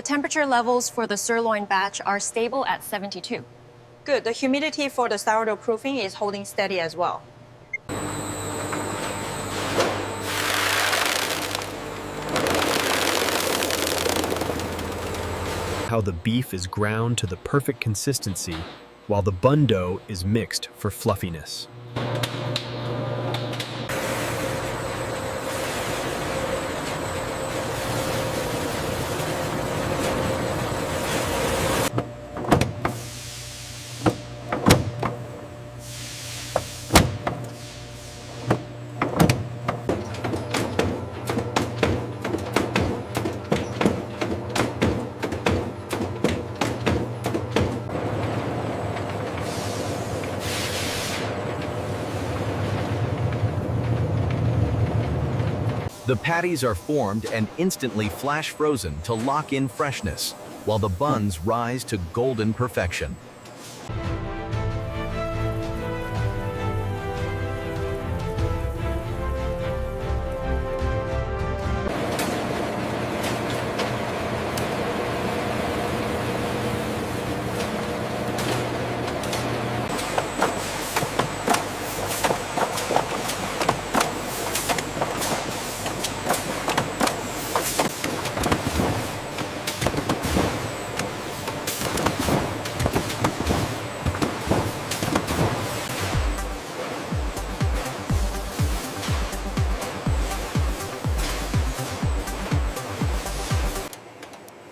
temperature levels for the sirloin batch are stable at 72. Good. The humidity for the sourdough proofing is holding steady as well. How the beef is ground to the perfect consistency, while the bun dough is mixed for fluffiness. The patties are formed and instantly flash frozen to lock in freshness, while the buns rise to golden perfection.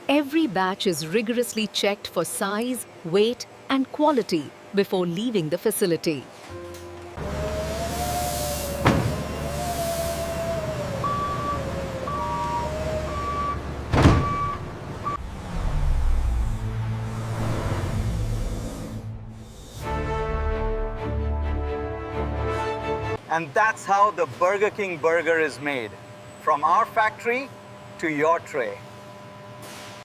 Every batch is rigorously checked for size, weight, and quality before leaving the facility. And that's how the Burger King burger is made, from our factory to your tray.